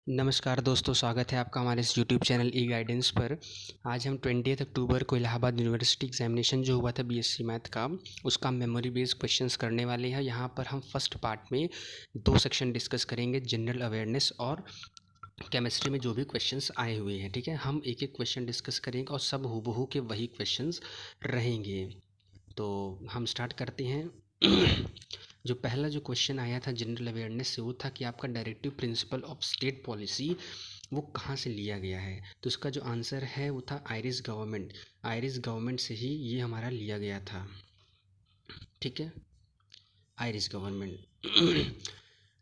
नमस्कार दोस्तों, स्वागत है आपका हमारे इस यूट्यूब चैनल ई गाइडेंस पर। आज हम 20 अक्टूबर को इलाहाबाद यूनिवर्सिटी एग्जामिनेशन जो हुआ था बीएससी मैथ का, उसका मेमोरी बेस्ड क्वेश्चंस करने वाले हैं। यहाँ पर हम फर्स्ट पार्ट में दो सेक्शन डिस्कस करेंगे, जनरल अवेयरनेस और केमिस्ट्री में जो भी क्वेश्चंस आए हुए हैं। ठीक है, हम एक एक क्वेश्चन डिस्कस करेंगे और सब हूबहू के वही क्वेश्चंस रहेंगे। तो हम स्टार्ट करते हैं। जो पहला जो क्वेश्चन आया था जनरल अवेयरनेस से, वो था कि आपका directive principle of state policy वो कहाँ से लिया गया है। तो उसका जो आंसर है वो था आयरिश गवर्नमेंट। आयरिश गवर्नमेंट से ही ये हमारा लिया गया था। ठीक है, आयरिश गवर्नमेंट।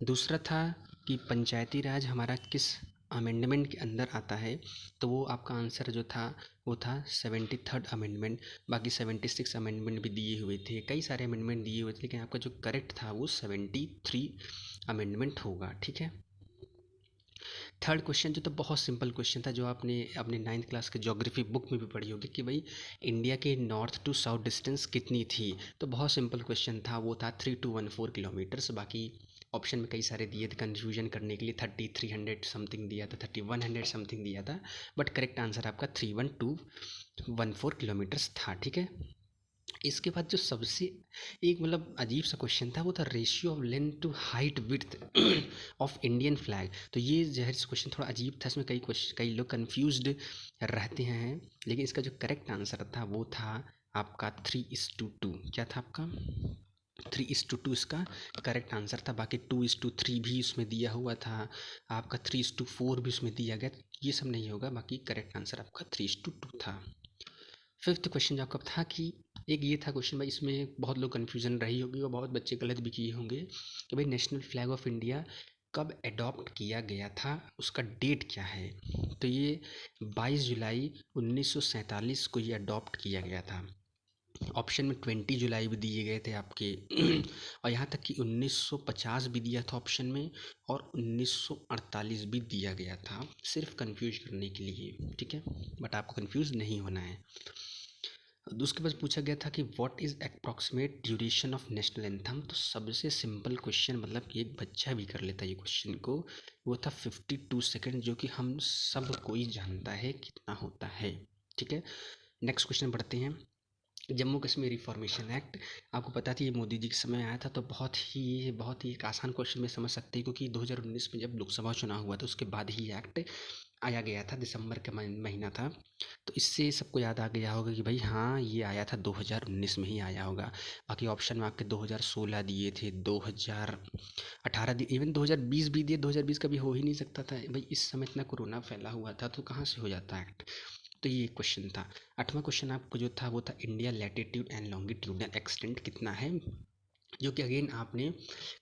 दूसरा था कि पंचायती राज हमारा किस अमेंडमेंट के अंदर आता है। तो वो आपका आंसर जो था वो था 73rd अमेंडमेंट। बाकी 76 अमेंडमेंट भी दिए हुए थे, कई सारे अमेंडमेंट दिए हुए थे, लेकिन आपका जो करेक्ट था वो 73 अमेंडमेंट होगा। ठीक है, थर्ड क्वेश्चन जो था बहुत सिंपल क्वेश्चन था, जो आपने अपने 9th क्लास के ज्योग्राफी बुक में भी पढ़ी होगी कि भाई इंडिया के नॉर्थ टू साउथ डिस्टेंस कितनी थी। तो बहुत सिंपल क्वेश्चन था, वो था 3214 किलोमीटर्स। बाकी ऑप्शन में कई सारे दिए थे कन्फ्यूजन करने के लिए, 3300 समथिंग दिया था, 3100 समथिंग दिया था, बट करेक्ट आंसर आपका 31214 किलोमीटर्स था। ठीक है, इसके बाद जो सबसे एक मतलब अजीब सा क्वेश्चन था, वो था ratio of length to height width of Indian flag. तो ये जहर क्वेश्चन थोड़ा अजीब था, इसमें कई लोग कंफ्यूज्ड रहते हैं, लेकिन इसका जो करेक्ट आंसर था वो था आपका 3:2। क्या था आपका 3:2 इसका करेक्ट आंसर था। बाकी 2:3 भी उसमें दिया हुआ था, आपका 3:4 भी उसमें दिया गया। ये सब नहीं होगा, बाकी करेक्ट आंसर आपका 3:2 था। फिफ्थ क्वेश्चन जो आपका था कि एक ये था क्वेश्चन भाई, इसमें बहुत लोग कन्फ्यूजन रही होगी और बहुत बच्चे गलत भी किए होंगे कि भाई नेशनल फ्लैग ऑफ इंडिया कब अडॉप्ट किया गया था, उसका डेट क्या है। तो ये 22 जुलाई 1947 को ये अडॉप्ट किया गया था। ऑप्शन में 20 जुलाई भी दिए गए थे आपके और यहाँ तक कि 1950 भी दिया था ऑप्शन में, और 1948 भी दिया गया था, सिर्फ कंफ्यूज करने के लिए। ठीक है, बट आपको कंफ्यूज नहीं होना है। उसके बाद पूछा गया था कि what is approximate duration of national anthem. तो सबसे सिंपल क्वेश्चन, मतलब कि एक बच्चा भी कर लेता है ये क्वेश्चन को, वो था 52 सेकेंड, जो कि हम सब कोई जानता है कितना होता है। ठीक है, नेक्स्ट क्वेश्चन पढ़ते हैं। जम्मू कश्मीर रिफॉर्मेशन एक्ट, आपको पता था ये मोदी जी के समय आया था, तो बहुत ही एक आसान क्वेश्चन में समझ सकते हैं, क्योंकि 2019 में जब लोकसभा चुनाव हुआ था उसके बाद ही एक्ट आया गया था, दिसंबर का महीना था। तो इससे सबको याद आ गया होगा कि भाई हाँ, ये आया था 2019 में ही आया होगा। बाकी ऑप्शन में आपके 2016 दिए थे, 2018 दिए, इवन 2020 भी दिए। 2020 कभी हो ही नहीं सकता था भाई, इस समय इतना कोरोना फैला हुआ था, तो कहाँ से हो जाता एक्ट। तो ये क्वेश्चन था। आठवां क्वेश्चन आपको जो था वो था India latitude and longitudinal extent कितना है, जो कि अगेन आपने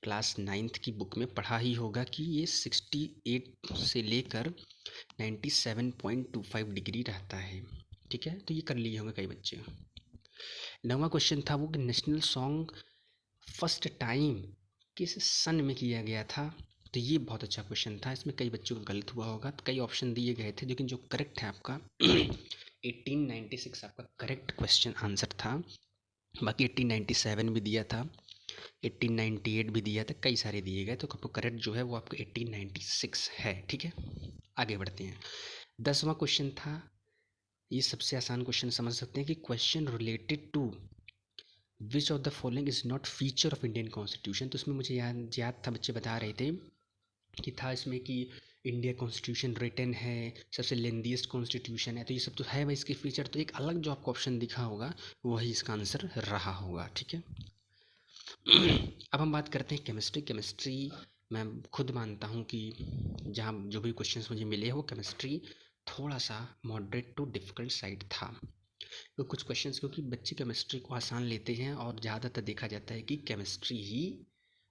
क्लास 9th की बुक में पढ़ा ही होगा कि ये 68 से लेकर 97.25 डिग्री रहता है। ठीक है, तो ये कर लिए होंगे कई बच्चे। नौवां क्वेश्चन था वो कि नेशनल सॉन्ग फर्स्ट टाइम किस सन में किया गया था। तो ये बहुत अच्छा क्वेश्चन था, इसमें कई बच्चों को गलत हुआ होगा, तो कई ऑप्शन दिए गए थे, लेकिन जो करेक्ट है आपका 1896 आपका करेक्ट क्वेश्चन आंसर था। बाकी 1897 भी दिया था, 1898 भी दिया था, कई सारे दिए गए, तो आपको करेक्ट जो है वो आपका 1896 है। ठीक है, आगे बढ़ते हैं। 10वां क्वेश्चन था, ये सबसे आसान क्वेश्चन समझ सकते हैं कि question related to which of the following is not feature of Indian constitution. तो उसमें मुझे याद था, बच्चे बता रहे थे कि था इसमें कि इंडिया कॉन्स्टिट्यूशन रिटन है, सबसे लेंदीएस्ट कॉन्स्टिट्यूशन है, तो ये सब तो है भाई इसके फीचर, तो एक अलग जो आपको ऑप्शन दिखा होगा वही इसका आंसर रहा होगा। ठीक है, अब हम बात करते हैं केमिस्ट्री। केमिस्ट्री मैं खुद मानता हूँ कि जहाँ जो भी क्वेश्चंस मुझे मिले वो केमिस्ट्री थोड़ा सा मॉडरेट टू डिफ़िकल्ट साइड था। तो कुछ क्वेश्चंस क्योंकि बच्चे केमिस्ट्री को आसान लेते हैं, और ज़्यादातर देखा जाता है कि केमिस्ट्री ही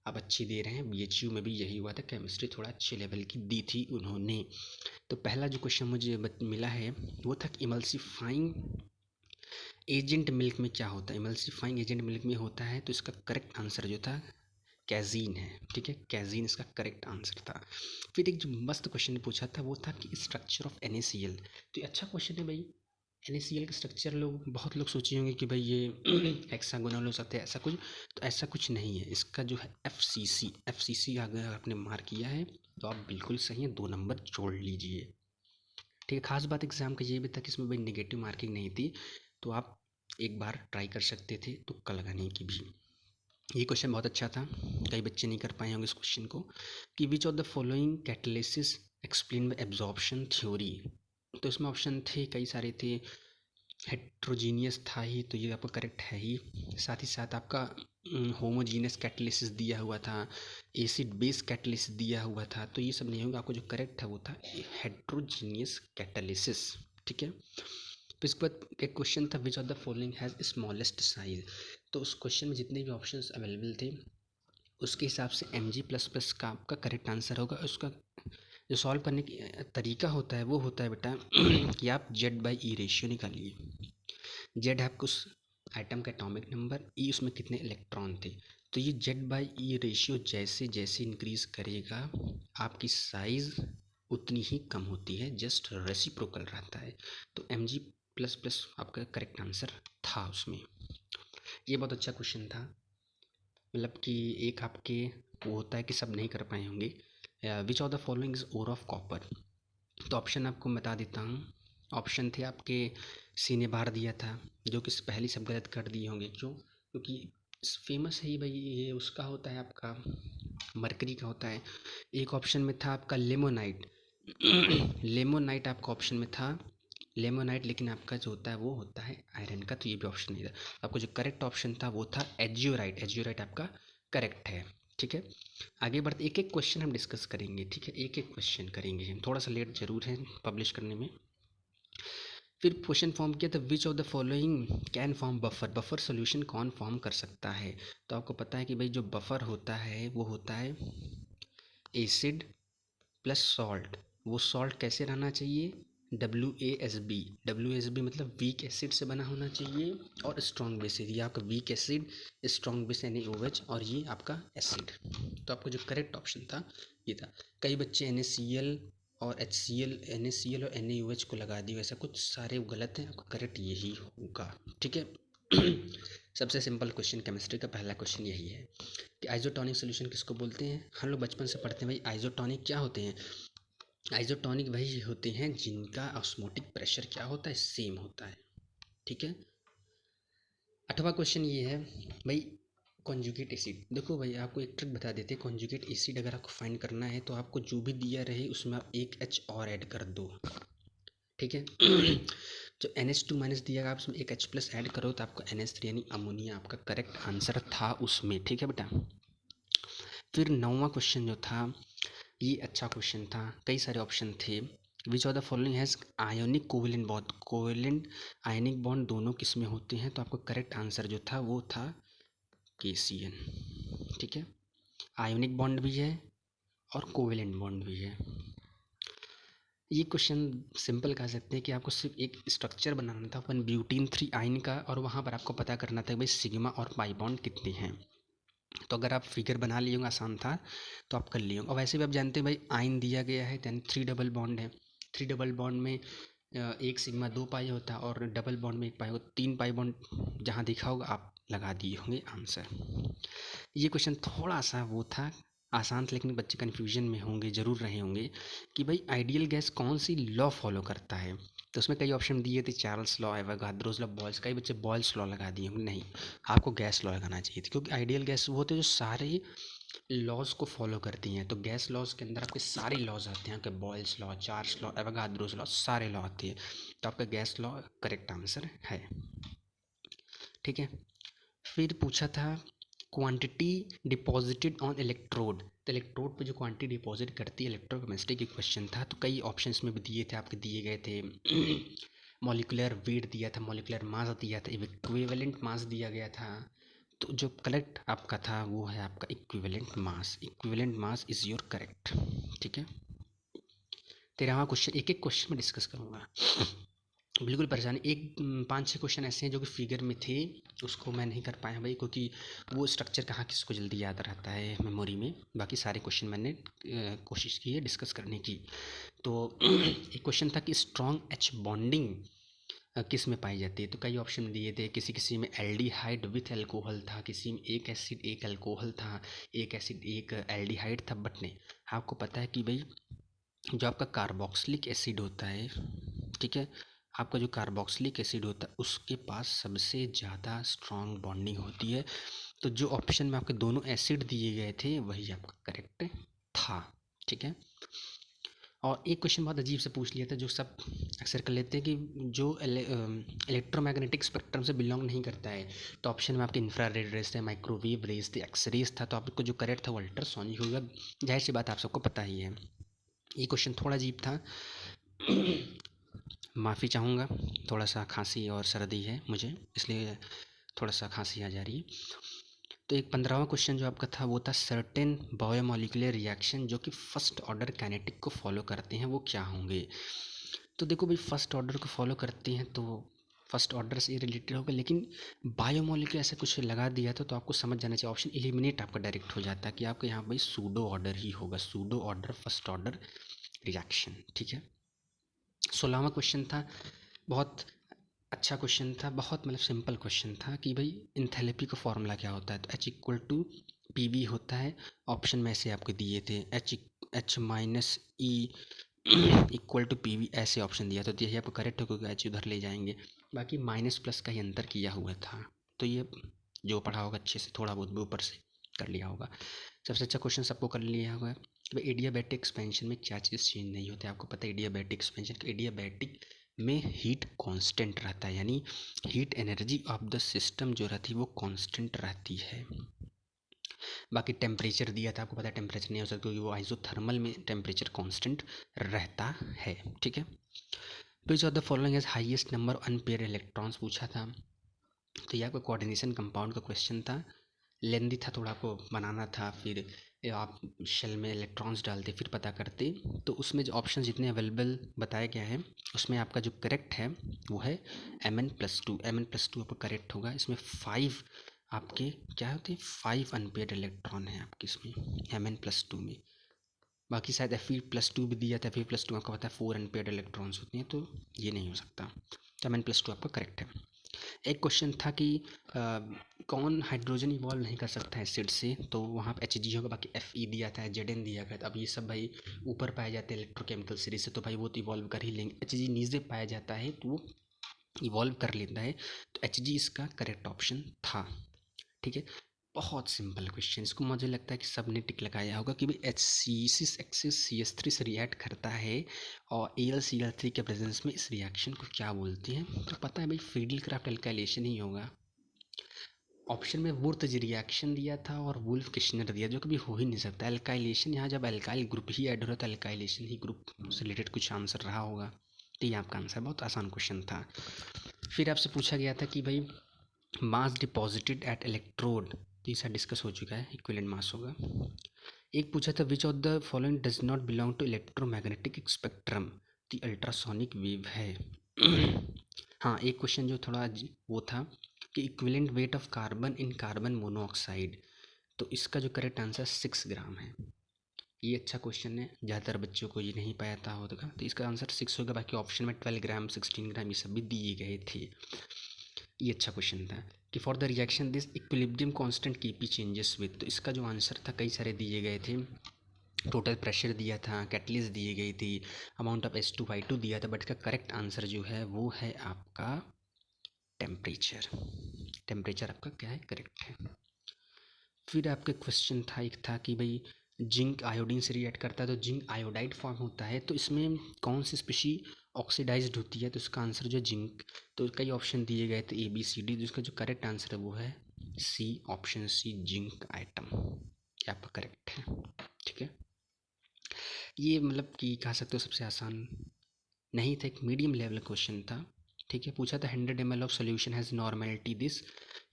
अब अच्छी दे रहे हैं। बीएचयू में भी यही हुआ था, केमिस्ट्री थोड़ा अच्छे लेवल की दी थी उन्होंने। तो पहला जो क्वेश्चन मुझे मिला है वो था कि इमल्सिफाइंग एजेंट मिल्क में क्या होता है। इमल्सिफाइंग एजेंट मिल्क में होता है, तो इसका करेक्ट आंसर जो था कैजीन है। ठीक है, कैजीन इसका करेक्ट आंसर था। फिर एक जो मस्त क्वेश्चन पूछा था वो था कि स्ट्रक्चर ऑफ NaCl। तो ये अच्छा क्वेश्चन है भाई। NaCl का स्ट्रक्चर बहुत लोग सोचे होंगे कि भाई ये हेक्सागोनल हो सकता है, ऐसा कुछ, तो ऐसा कुछ नहीं है। इसका जो है FCC अगर आपने मार्क किया है तो आप बिल्कुल सही हैं, 2 नंबर जोड़ लीजिए। ठीक है, खास बात एग्ज़ाम का ये भी था कि इसमें भाई नेगेटिव मार्किंग नहीं थी, तो आप एक बार ट्राई कर सकते थे तुक्का लगाने की भी। ये क्वेश्चन बहुत अच्छा था, कई बच्चे नहीं कर पाए होंगे इस क्वेश्चन को, कि विच of the following catalysis explain by absorption theory. तो इसमें ऑप्शन थे, कई सारे थे। हेट्रोजीनियस था ही, तो ये आपका करेक्ट है ही। साथ ही साथ आपका होमोजीनियस कैटालिसिस दिया हुआ था, एसिड बेस कैटालिसिस दिया हुआ था, तो ये सब नहीं होगा। आपको जो करेक्ट था वो था हेट्रोजीनियस कैटालिसिस। ठीक है, तो इसके बाद एक क्वेश्चन था, which of the following has smallest size. तो उस क्वेश्चन में जितने भी ऑप्शंस अवेलेबल थे उसके हिसाब से Mg++ का आपका करेक्ट आंसर होगा। उसका जो सॉल्व करने की तरीका होता है वो होता है बेटा कि आप Z/E रेशियो निकालिए। जेड है आपको उस आइटम का एटॉमिक नंबर, ई उसमें कितने इलेक्ट्रॉन थे। तो ये Z/E रेशियो जैसे जैसे इंक्रीज करेगा आपकी साइज़ उतनी ही कम होती है, जस्ट रेसिप्रोकल रहता है। तो Mg++ आपका करेक्ट आंसर था उसमें। ये बहुत अच्छा क्वेश्चन था, मतलब कि एक आपके वो होता है कि सब नहीं कर पाए होंगे। Which of the following is ore of copper. तो ऑप्शन आपको बता देता हूँ। ऑप्शन थे आपके, सी ने बार दिया था, जो कि पहले सब गलत कर दिए होंगे। क्यों? क्योंकि फेमस है ही भाई, ये उसका होता है आपका मरकरी का होता है। एक ऑप्शन में था आपका लेमोनाइट। लेमोनाइट आपका ऑप्शन में था, लेमोनाइट, लेकिन आपका जो होता है वो होता है आयरन का, तो ये भी ऑप्शन नहीं था। आपको जो करेक्ट ऑप्शन था वो था एजियोराइट। एजियोराइट आपका करेक्ट है। ठीक है, आगे बढ़ते एक एक क्वेश्चन हम डिस्कस करेंगे। ठीक है, एक एक क्वेश्चन करेंगे हम, थोड़ा सा लेट जरूर है पब्लिश करने में। फिर क्वेश्चन फॉर्म किया था, which of the following can form buffer. Buffer solution कौन फॉर्म कर सकता है। तो आपको पता है कि भाई जो बफर होता है वो होता है एसिड प्लस सॉल्ट। वो सॉल्ट कैसे रहना चाहिए, WASB। WASB मतलब वीक एसिड से बना होना चाहिए और स्ट्रॉन्ग बेस। ये आपका weak acid, strong base NaOH, और ये आपका एसिड। तो आपका जो करेक्ट ऑप्शन था ये था। कई बच्चे NaCl और HCl, NaCl और NaOH को लगा दिए, ऐसा कुछ सारे गलत हैं, आपका करेक्ट यही होगा। ठीक है। सबसे सिंपल क्वेश्चन केमिस्ट्री का पहला क्वेश्चन यही है कि आइसोटोनिक सोल्यूशन किसको बोलते हैं। हम लोग बचपन से पढ़ते हैं भाई, आइसोटोनिक क्या होते हैं। आइसोटोनिक वही होते हैं जिनका ऑस्मोटिक प्रेशर क्या होता है, सेम होता है। ठीक है। 8वां क्वेश्चन ये है भाई, कॉन्जुगेट एसिड। देखो भाई आपको एक ट्रिक बता देते हैं, कॉन्जुगेट एसिड अगर आपको फाइंड करना है तो आपको जो भी दिया रहे उसमें आप एक H और ऐड कर दो। ठीक है। जो NH2- दिया आप उसमें एक H+ ऐड करो तो आपको NH3 यानी अमोनिया आपका करेक्ट आंसर था उसमें। ठीक है बेटा। फिर 9वां क्वेश्चन जो था ये अच्छा क्वेश्चन था, कई सारे ऑप्शन थे। विच of the following has ionic covalent bond. Covalent ionic bond दोनों किस में होते हैं। तो आपका करेक्ट आंसर जो था वो था KCN। ठीक है, आयोनिक बॉन्ड भी है और कोवेलेंट बॉन्ड भी है। ये क्वेश्चन सिंपल कह सकते हैं कि आपको सिर्फ एक स्ट्रक्चर बनाना था अपन ब्यूटीन 3 आयन का, और वहाँ पर आपको पता करना था भाई सिग्मा और पाई बॉन्ड कितने हैं। तो अगर आप फिगर बना लिए होंगे, आसान था तो आप कर लिए होंगे। और वैसे भी आप जानते हैं भाई आयन दिया गया है, देन 3 डबल बॉन्ड है। 3 डबल बॉन्ड में एक सिग्मा 2 पाई होता है, और डबल बॉन्ड में 1 पाई होता है। 3 पाई बॉन्ड जहाँ दिखा होगा आप लगा दिए होंगे आंसर। ये क्वेश्चन थोड़ा सा वो था, आसान था, लेकिन बच्चे कन्फ्यूजन में होंगे, ज़रूर रहे होंगे कि भाई आइडियल गैस कौन सी लॉ फॉलो करता है। तो उसमें कई ऑप्शन दिए थे, Charles law, Avogadro's law, Boyle's. कई बच्चे बॉयल्स लॉ लगा दिए होंगे, नहीं आपको गैस लॉ लगाना चाहिए था, क्योंकि आइडियल गैस वो होते हैं जो सारे लॉज को फॉलो करती हैं। तो गैस लॉज के अंदर आपके सारे लॉज आते हैं, आपके Boyle's law, Charles law, Avogadro's law, सारे लॉ आते हैं। तो आपका गैस लॉ करेक्ट आंसर है। ठीक है। फिर पूछा था क्वांटिटी डिपॉजिटेड ऑन इलेक्ट्रोड। तो इलेक्ट्रोड पे जो क्वांटिटी डिपॉजिट करती है, इलेक्ट्रोकेमिस्ट्री की क्वेश्चन था। तो कई ऑप्शंस में भी दिए थे, आपके दिए गए थे। मॉलिक्यूलर वेट दिया था, मॉलिक्यूलर मास दिया था, इक्विवेलेंट मास दिया गया था। तो जो करेक्ट आपका था वो है आपका equivalent mass. Equivalent mass is your correct. ठीक है। 13वां क्वेश्चन, एक एक क्वेश्चन में डिस्कस करूँगा, बिल्कुल परेशानी। एक 5-6 क्वेश्चन ऐसे हैं जो कि फिगर में थे, उसको मैं नहीं कर पाया भाई, क्योंकि वो स्ट्रक्चर कहाँ किसको जल्दी याद रहता है मेमोरी में। बाकी सारे क्वेश्चन मैंने कोशिश की है डिस्कस करने की। तो एक क्वेश्चन था कि स्ट्रॉन्ग H बॉन्डिंग किस में पाई जाती है? तो कई ऑप्शन दिए थे, किसी किसी में एल्डिहाइड विथ अल्कोहल था, किसी में एक एसिड एक अल्कोहल था, एक एसिड एक एल्डिहाइड था। बट नहीं, आपको पता है कि भाई जो आपका कार्बोक्सिलिक एसिड होता है, ठीक है, आपका जो कार्बोक्सिलिक एसिड होता है उसके पास सबसे ज़्यादा स्ट्रॉन्ग बॉन्डिंग होती है। तो जो ऑप्शन में आपके दोनों एसिड दिए गए थे वही आपका करेक्ट था, ठीक है। और एक क्वेश्चन बहुत अजीब से पूछ लिया था जो सब अक्सर कर लेते हैं कि जो इलेक्ट्रोमैग्नेटिक स्पेक्ट्रम से बिलोंग नहीं करता है। तो ऑप्शन में आपके इंफ्रारेड रेज थे, माइक्रोवेव रेज थे, एक्सरेज था। तो आपको जो करेक्ट था वो अल्ट्रासोनिक होगा। जाहिर सी बात आप सबको पता ही है। ये क्वेश्चन थोड़ा अजीब था। माफ़ी चाहूँगा, थोड़ा सा खांसी और सर्दी है मुझे, इसलिए थोड़ा सा खांसी आ जा रही है। तो एक 15वां क्वेश्चन जो आपका था वो था सर्टेन बायोमोलिकुलर रिएक्शन जो कि फर्स्ट ऑर्डर काइनेटिक को फॉलो करते हैं वो क्या होंगे? तो देखो भाई, फर्स्ट ऑर्डर को फॉलो करते हैं तो फर्स्ट ऑर्डर से रिलेटेड होगा, लेकिन बायोमोलिकुलर ऐसा कुछ लगा दिया था तो आपको समझ जाना चाहिए। ऑप्शन एलिमिनेट आपका डायरेक्ट हो जाता है कि आपका यहाँ भाई सूडो ऑर्डर ही होगा, pseudo order first order reaction, ठीक है। 16वां क्वेश्चन था, बहुत अच्छा क्वेश्चन था, बहुत मतलब सिंपल क्वेश्चन था कि भाई इंथैल्पी का फॉर्मूला क्या होता है? तो H equal to P V होता है। ऑप्शन में ऐसे आपको दिए थे, H minus E equal to P V, ऐसे ऑप्शन दिया। तो यही आपको करेक्ट हो क्योंकि एच उधर ले जाएंगे। बाकी माइनस प्लस का ही अंतर किया हुआ था। तो ये जो पढ़ा होगा अच्छे से, थोड़ा बहुत भी ऊपर से कर लिया होगा। सबसे अच्छा क्वेश्चन सबको कर लिया होगा कि भाई एडियाबैटिक एक्सपेंशन में क्या चीज़ चेंज नहीं होती? आपको पता है एडियाबैटिक एक्सपेंशन, एडियाबैटिक में हीट कांस्टेंट रहता है, यानी heat energy of the system जो रहती है वो कांस्टेंट रहती है। बाकी टेम्परेचर दिया था, आपको पता है टेम्परेचर नहीं हो सकता क्योंकि वो आइसोथर्मल में टेम्परेचर कांस्टेंट रहता है, ठीक है। Which of the following has highest number unpair electrons पूछा था। तो ये आपका कोऑर्डिनेशन कंपाउंड का क्वेश्चन था, लेंदी था थोड़ा, आपको बनाना था, फिर आप शेल में इलेक्ट्रॉन्स डालते फिर पता करते। तो उसमें जो ऑप्शन जितने अवेलेबल बताया गया है उसमें आपका जो करेक्ट है वो है Mn+2। Mn+2 आपका करेक्ट होगा। इसमें 5 आपके क्या होते हैं, 5 अनपेयर्ड इलेक्ट्रॉन है आपके इसमें Mn+2 में। बाकी शायद Fe+2 भी दिया था, Fe+2 आपका पता है 4 अनपेयर्ड इलेक्ट्रॉन्स होते हैं, तो ये नहीं हो सकता। तो Mn+2 आपका करेक्ट है। एक क्वेश्चन था कि कौन हाइड्रोजन इवॉल्व नहीं कर सकता है एसिड से? तो वहाँ पे Hg होगा, बाकी Fe दिया था, Zn दिया गया था। अब ये सब भाई ऊपर पाए जाते हैं इलेक्ट्रोकेमिकल सीरीज से, तो भाई वो तो इवॉल्व कर ही लेंगे। Hg नीचे पाया जाता है तो वो इवॉल्व कर लेता है। तो Hg इसका करेक्ट ऑप्शन था, ठीक है। बहुत सिंपल क्वेश्चन, इसको मुझे लगता है कि सब ने टिक लगाया होगा कि भाई HCl6 से रिएक्ट करता है और AlCl3 के प्रेजेंस में इस रिएक्शन को क्या बोलते हैं? तो पता है भाई फ्रीडल-क्राफ्ट अल्काइलेशन ही होगा। ऑप्शन में वुर्त्ज रिएक्शन दिया था और वुल्फ किश्नर दिया, जो कभी हो ही नहीं सकता। अल्काइलेशन, यहाँ जब अल्काइल ग्रुप ही ऐड हो रहा है तो अल्काइलेशन ही ग्रुप से रिलेटेड कुछ आंसर रहा होगा। तो ये आपका आंसर, बहुत आसान क्वेश्चन था। फिर आपसे पूछा गया था कि भाई मास डिपॉजिटेड एट इलेक्ट्रोड, तो ये सब डिस्कस हो चुका है, इक्विवेलेंट मास होगा। एक पूछा था which of the following does not belong to electromagnetic spectrum, the ultrasonic wave है। हाँ, एक क्वेश्चन जो थोड़ा वो था कि equivalent weight of carbon in carbon monoxide, तो इसका जो करेक्ट आंसर 6 ग्राम है। ये अच्छा क्वेश्चन है, ज़्यादातर बच्चों को ये नहीं पता होगा, तो इसका आंसर 6 होगा। बाकी ऑप्शन में 12 ग्राम, 16 ग्राम ये सब भी दिए गए थे। ये अच्छा क्वेश्चन था कि for the reaction this equilibrium constant KP changes with, तो इसका जो आंसर था कई सारे दिए गए थे। टोटल प्रेशर दिया था, कैटलिस्ट दिए गई थी, अमाउंट ऑफ H2Y2 दिया था, बट इसका करेक्ट आंसर जो है वो है आपका टेम्परेचर। टेम्परेचर आपका क्या है, करेक्ट है। फिर आपका क्वेश्चन था, एक था कि भाई जिंक आयोडीन से रिएक्ट करता है तो जिंक आयोडाइड फॉर्म होता है, तो इसमें कौन सी स्पीशी ऑक्सीडाइज्ड होती है? तो इसका आंसर जो जिंक, तो कई ऑप्शन दिए गए थे ABCD, जिसका जो करेक्ट आंसर है वो है सी, ऑप्शन सी, जिंक आइटम। ये आपका करेक्ट है, ठीक है। ये मतलब कि कह सकते हो सबसे आसान नहीं था, एक मीडियम लेवल क्वेश्चन था, ठीक है। पूछा था 100 ml of solution has normality this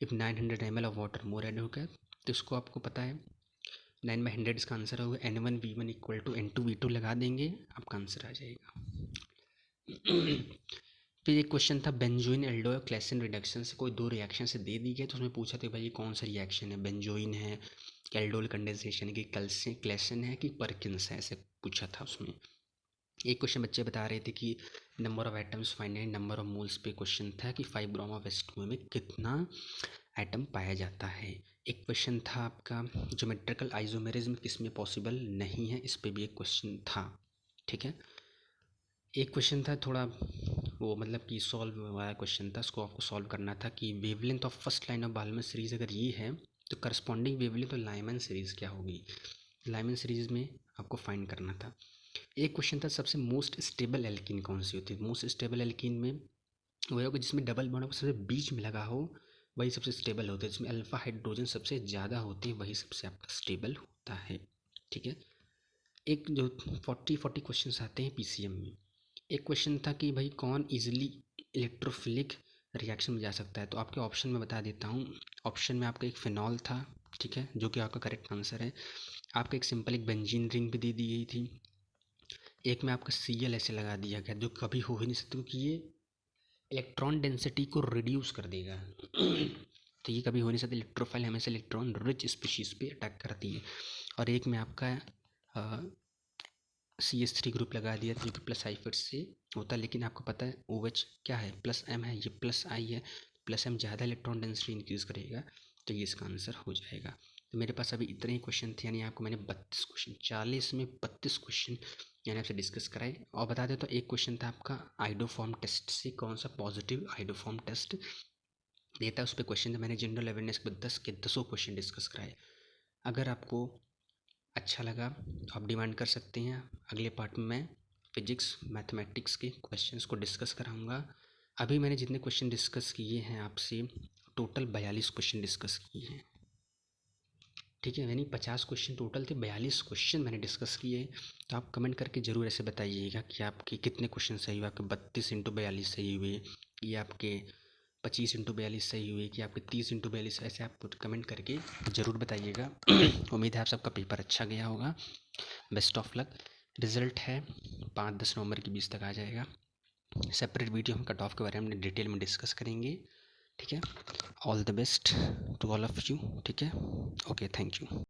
if 900 ml of water more add होगा, तो इसको आपको पता है 9/100 इसका आंसर होगा। N1V1 इक्वल टू N2V2 लगा देंगे, आपका आंसर आ जाएगा। फिर एक क्वेश्चन था बेंजोइन एल्डो क्लेसन रिडक्शन से कोई दो रिएक्शन से दे दी गई, तो उसमें पूछा था भाई ये कौन सा रिएक्शन है, बेंजोइन है, एल्डोल कंडेंसेशन है, कि क्लेसन है कि परकिंस है, ऐसे पूछा था उसमें। एक क्वेश्चन बच्चे बता रहे थे कि number of atoms find and number of moles पे क्वेश्चन था कि 5 ग्राम ऑफ एस्टमोल में कितना एटम पाया जाता है। एक क्वेश्चन था आपका ज्योमेट्रिकल आइसोमेरिज्म किसमें पॉसिबल नहीं है, इस पे भी एक क्वेश्चन था। ठीक है, एक क्वेश्चन था थोड़ा वो मतलब कि सॉल्व वाला क्वेश्चन था, उसको आपको सॉल्व करना था कि wavelength of first line of Balmer series अगर ये है तो corresponding wavelength of Lyman series क्या होगी, लाइमन सीरीज़ में आपको फाइंड करना था। एक क्वेश्चन था सबसे मोस्ट स्टेबल एल्कीन कौन सी होती है। मोस्ट स्टेबल एल्कीन में वही होगा जिसमें डबल बॉन्ड सबसे बीच में लगा हो, वही सबसे स्टेबल होता है। जिसमें अल्फा हाइड्रोजन सबसे ज़्यादा होते हैं वही सबसे आपका स्टेबल होता है। ठीक है, एक जो 40 क्वेश्चन आते हैं पीसीएम में, एक क्वेश्चन था कि भाई कौन इजीली इलेक्ट्रोफिलिक रिएक्शन में जा सकता है। तो आपके ऑप्शन में बता देता हूँ। ऑप्शन में आपका एक फिनॉल था, ठीक है, जो कि आपका करेक्ट आंसर है। आपका एक सिंपल एक बेंजीन रिंग भी दे दी गई थी। एक में आपका Cl ऐसे लगा दिया गया जो कभी हो ही नहीं सकता क्योंकि ये इलेक्ट्रॉन डेंसिटी को रिड्यूस कर देगा तो ये कभी हो नहीं सकता। इलेक्ट्रोफाइल हमेशा इलेक्ट्रॉन रिच स्पीशीज़ पे अटैक करती है। और एक में आपका CH3 ग्रुप लगा दिया जो कि प्लस आई फिर से होता है, लेकिन आपको पता है OH क्या है, प्लस M है, ये प्लस I है। प्लस M ज़्यादा इलेक्ट्रॉन डेंसिटी इंक्रीज़ करेगा, तो ये इसका आंसर हो जाएगा। तो मेरे पास अभी इतने ही क्वेश्चन थे, यानी आपको मैंने 32 क्वेश्चन 40 में 32 क्वेश्चन यानी आपसे डिस्कस कराए। और बता दें तो एक क्वेश्चन था आपका आइडोफॉर्म टेस्ट से कौन सा पॉजिटिव आइडोफॉर्म टेस्ट देता है, उस पर क्वेश्चन था। मैंने जनरल अवेयरनेस के 10 के 10 क्वेश्चन डिस्कस कराए। अगर आपको अच्छा लगा तो आप डिमांड कर सकते हैं। अगले पार्ट में मैं फिजिक्स मैथमेटिक्स के क्वेश्चंस को डिस्कस कराऊंगा। अभी मैंने जितने क्वेश्चन डिस्कस किए हैं आपसे, टोटल 42 क्वेश्चन डिस्कस किए हैं। ठीक है, यानी 50 क्वेश्चन टोटल थे, 42 क्वेश्चन मैंने डिस्कस किए। तो आप कमेंट करके ज़रूर ऐसे बताइएगा कि आपके कितने क्वेश्चन सही हुए, आपके 32 × 42 सही हुए, या आपके 25 × 42 सही हुए, कि आपके 30 × 42, ऐसे आप कमेंट करके ज़रूर बताइएगा। उम्मीद है आप सबका पेपर अच्छा गया होगा। Best of luck. रिज़ल्ट है 5-10 नवंबर के बीच तक आ जाएगा। सेपरेट वीडियो हम कट ऑफ के बारे में डिटेल में डिस्कस करेंगे। ठीक है, all the best to all of you. ठीक है, ओके, थैंक यू।